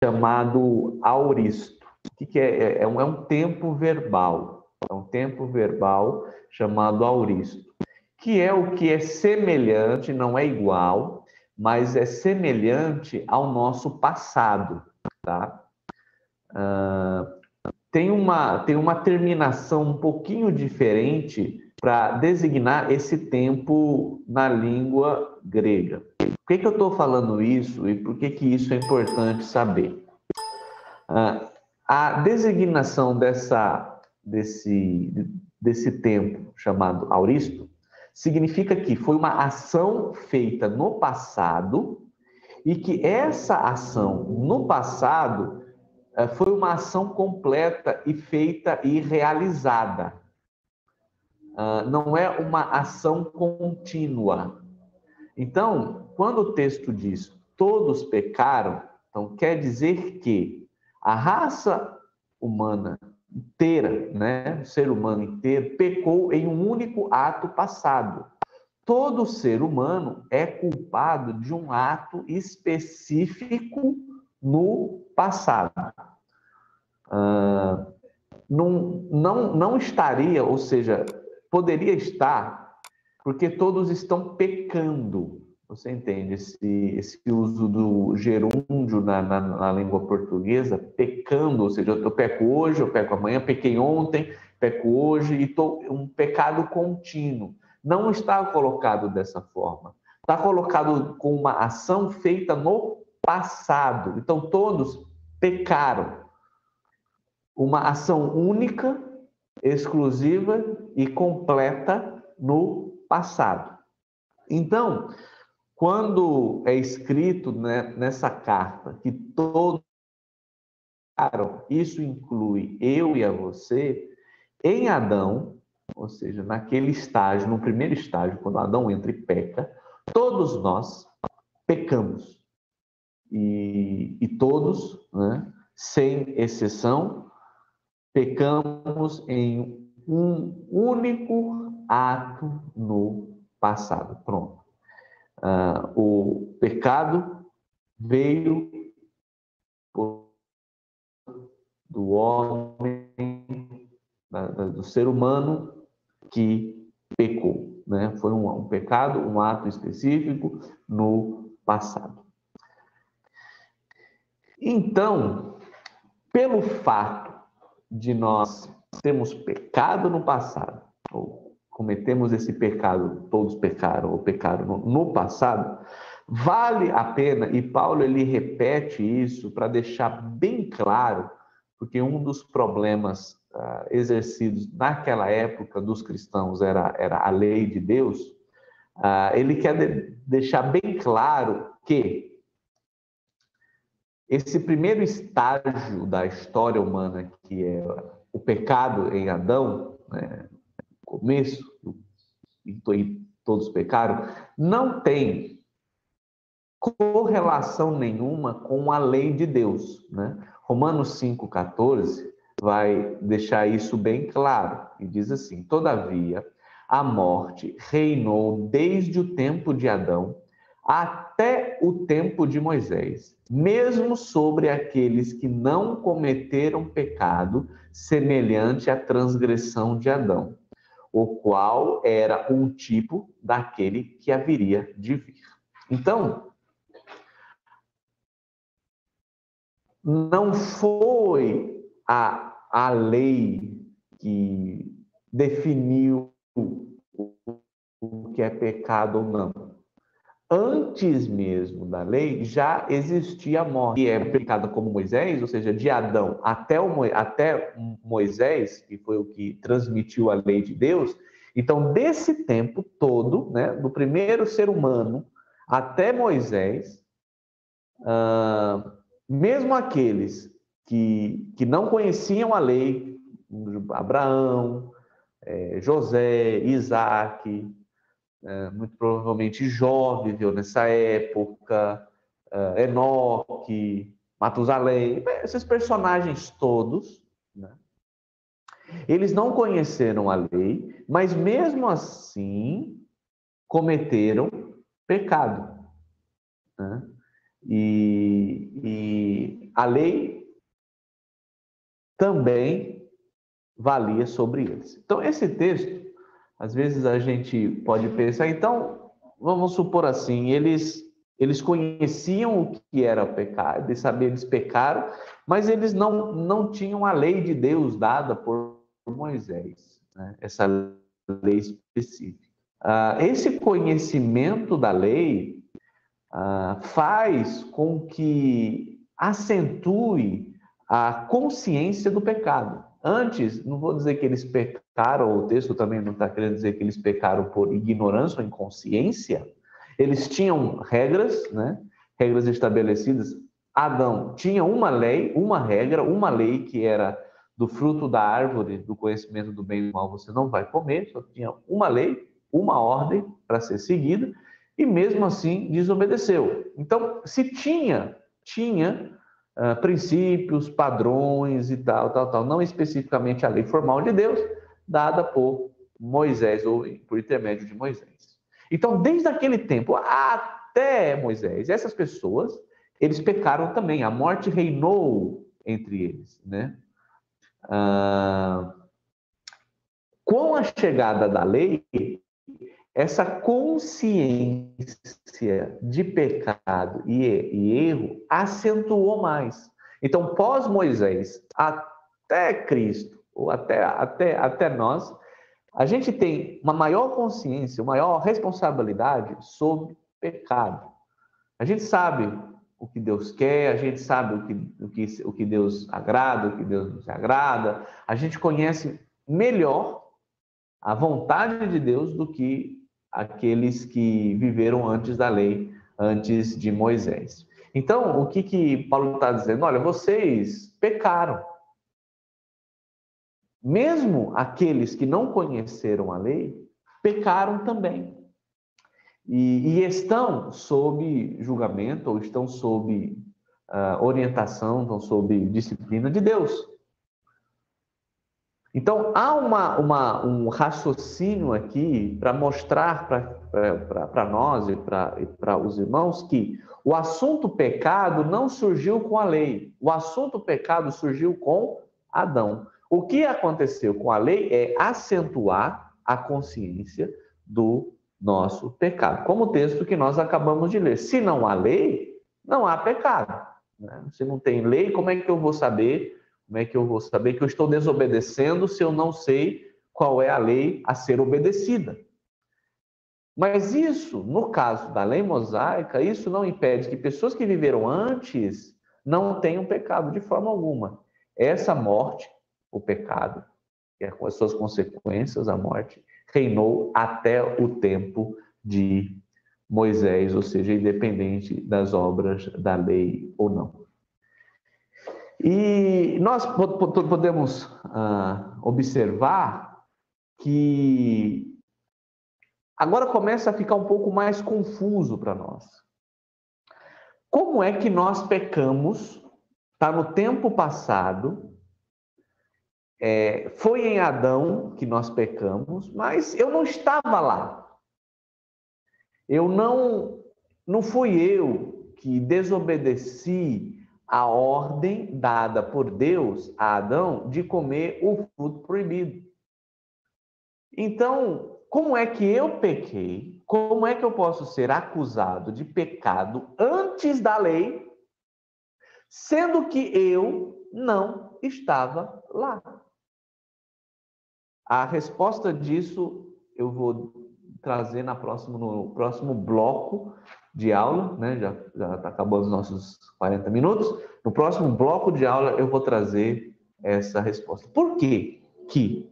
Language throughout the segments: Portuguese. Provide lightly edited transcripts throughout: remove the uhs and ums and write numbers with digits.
chamado auristo. O que é? É um tempo verbal. É um tempo verbal chamado auristo, que é o que é semelhante, não é igual, mas é semelhante ao nosso passado, tá? Tem uma terminação um pouquinho diferente para designar esse tempo na língua grega. Por que eu estou falando isso e por que isso é importante saber? A designação desse tempo chamado auristo significa que foi uma ação feita no passado e que essa ação no passado foi uma ação completa e feita e realizada. Não é uma ação contínua. Então, quando o texto diz todos pecaram, então quer dizer que a raça humana inteira, né, o ser humano inteiro, pecou em um único ato passado. Todo ser humano é culpado de um ato específico no passado. Não estaria, ou seja, poderia estar, porque todos estão pecando. Você entende esse uso do gerúndio na língua portuguesa? Pecando, ou seja, eu peco hoje, eu peco amanhã, pequei ontem, peco hoje, e um pecado contínuo. Não está colocado dessa forma. Está colocado com uma ação feita no passado. Então, todos pecaram. Uma ação única, exclusiva e completa no passado. Então, quando é escrito, né, nessa carta que todos pecaram, isso inclui eu e a você, em Adão, ou seja, naquele estágio, no primeiro estágio, quando Adão entra e peca, todos nós pecamos. E todos, né, sem exceção, pecamos em um único ato no passado. Pronto. O pecado veio do homem, do ser humano que pecou, né? Foi um pecado, um ato específico no passado. Então, pelo fato de nós termos pecado no passado, ou cometemos esse pecado, todos pecaram, ou pecaram no passado, vale a pena, e Paulo ele repete isso para deixar bem claro, porque um dos problemas exercidos naquela época dos cristãos era a lei de Deus. Ele quer deixar bem claro que esse primeiro estágio da história humana, que é o pecado em Adão, né, o começo, e todos pecaram, não tem correlação nenhuma com a lei de Deus, né? Romanos 5,14 vai deixar isso bem claro, e diz assim: todavia, a morte reinou desde o tempo de Adão até o tempo de Moisés, mesmo sobre aqueles que não cometeram pecado semelhante à transgressão de Adão, o qual era um tipo daquele que haveria de vir. Então, não foi a lei que definiu o que é pecado ou não. Antes mesmo da lei, já existia a morte, que é aplicada como Moisés, ou seja, de Adão até Moisés, que foi o que transmitiu a lei de Deus. Então, desse tempo todo, né, do primeiro ser humano até Moisés, mesmo aqueles que não conheciam a lei, Abraão, José, Isaac, muito provavelmente Jó viveu nessa época, Enoque, Matusalém, esses personagens todos, né? Eles não conheceram a lei, mas mesmo assim cometeram pecado, né? E a lei também valia sobre eles. Então, esse texto, às vezes a gente pode pensar, então, vamos supor assim, eles conheciam o que era pecado, de saber eles pecaram, mas eles não tinham a lei de Deus dada por Moisés, né? Essa lei específica. Esse conhecimento da lei faz com que acentue a consciência do pecado. Antes, não vou dizer que eles pecaram, o texto também não está querendo dizer que eles pecaram por ignorância ou inconsciência. Eles tinham regras, né? Regras estabelecidas. Adão tinha uma lei, uma regra, uma lei que era do fruto da árvore do conhecimento do bem e do mal você não vai comer, só tinha uma lei, uma ordem para ser seguida, e mesmo assim desobedeceu. Então, se tinha princípios, padrões e tal, não especificamente a lei formal de Deus, dada por Moisés, ou por intermédio de Moisés. Então, desde aquele tempo até Moisés, essas pessoas, eles pecaram também, a morte reinou entre eles, né? Com a chegada da lei, essa consciência de pecado e erro acentuou mais. Então, pós-Moisés, até Cristo, ou até nós, a gente tem uma maior consciência, uma maior responsabilidade sobre pecado. A gente sabe o que Deus quer, a gente sabe o que Deus agrada, o que Deus não se agrada, a gente conhece melhor a vontade de Deus do que aqueles que viveram antes da lei, antes de Moisés. Então, o que Paulo está dizendo? Olha, vocês pecaram. Mesmo aqueles que não conheceram a lei, pecaram também. E estão sob julgamento, ou estão sob orientação, estão sob disciplina de Deus. Então, há um raciocínio aqui para mostrar para nós e para os irmãos que o assunto pecado não surgiu com a lei. O assunto pecado surgiu com Adão. O que aconteceu com a lei é acentuar a consciência do nosso pecado. Como o texto que nós acabamos de ler. Se não há lei, não há pecado, né? Se não tem lei, como é que eu vou saber? Como é que eu vou saber que eu estou desobedecendo se eu não sei qual é a lei a ser obedecida? Mas isso, no caso da lei mosaica, isso não impede que pessoas que viveram antes não tenham pecado de forma alguma. Essa morte, o pecado, e com as suas consequências, a morte, reinou até o tempo de Moisés, ou seja, independente das obras da lei ou não. E nós podemos observar que agora começa a ficar um pouco mais confuso para nós. Como é que nós pecamos? Está no tempo passado, foi em Adão que nós pecamos, mas eu não estava lá. Não fui eu que desobedeci a ordem dada por Deus a Adão de comer o fruto proibido. Então, como é que eu pequei? Como é que eu posso ser acusado de pecado antes da lei, sendo que eu não estava lá? A resposta disso eu vou trazer no próximo bloco de aula, né? Já está acabando os nossos 40 minutos. No próximo bloco de aula eu vou trazer essa resposta. Por quê? Que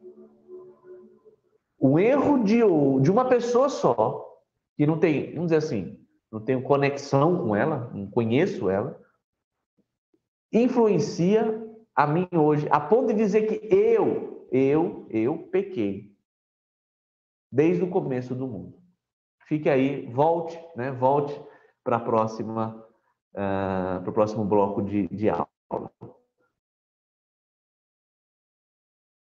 o erro de uma pessoa só, que não tem, vamos dizer assim, não tenho conexão com ela, não conheço ela, influencia a mim hoje, a ponto de dizer que eu pequei desde o começo do mundo. Fique aí, volte para o próximo bloco de aula.